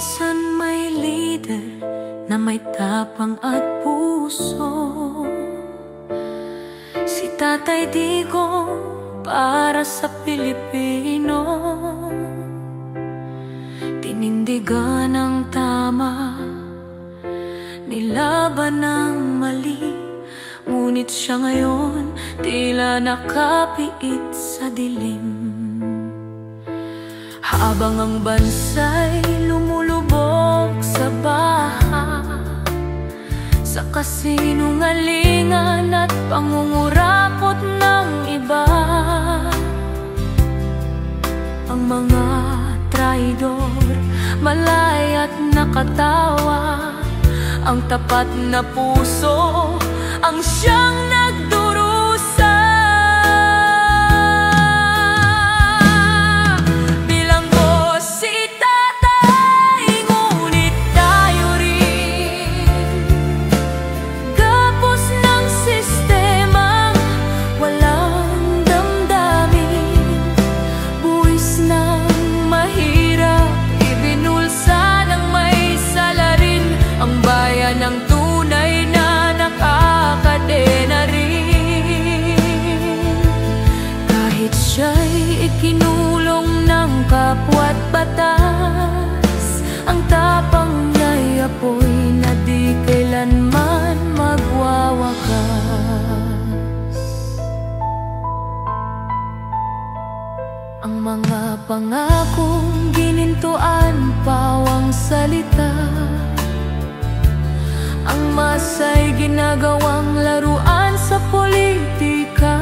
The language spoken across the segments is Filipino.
Minsan may leader na may tapang at puso. Si Tatay Digong para sa Pilipino, tinindigan ang tama, nilaban ang mali. Ngunit siya ngayon tila nakapiit sa dilim. Habang ang bansa'y lumulubog sa baha, sa kasinungalingan at pangungurakot ng iba, ang mga traidor malay at nakatawa. Ang tapat na puso ang siyang nagdurusa. Bilanggo si Tatay, ngunit tayo rin gapos ng sistemang walang damdamin. Buwis ng mahirap, ibinulsa ng may salarin. Ang bayan ng tunay na nakakadena rin. Kahit siya'y ikinulong ng kapwa't batas, ang tapang niya'y apoy na di kailanman magwawakas. Ang mga pangakong ginintuan, pawang salita. Ang masa'y ginagawang laruan sa politika.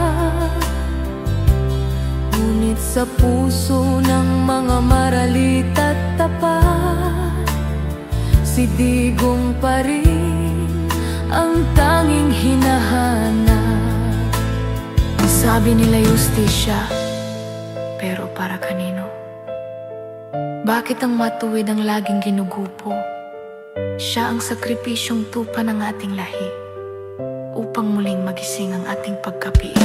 Ngunit sa puso ng mga maralit at tapat, si Digong pa rin ang tanging hinahanap. Sabi nila justisya, pero para kanino? Bakit ang matuwid ang laging ginugupo? Siya ang sakripisyong tupa ng ating lahi upang muling magising ang ating pagkapiit.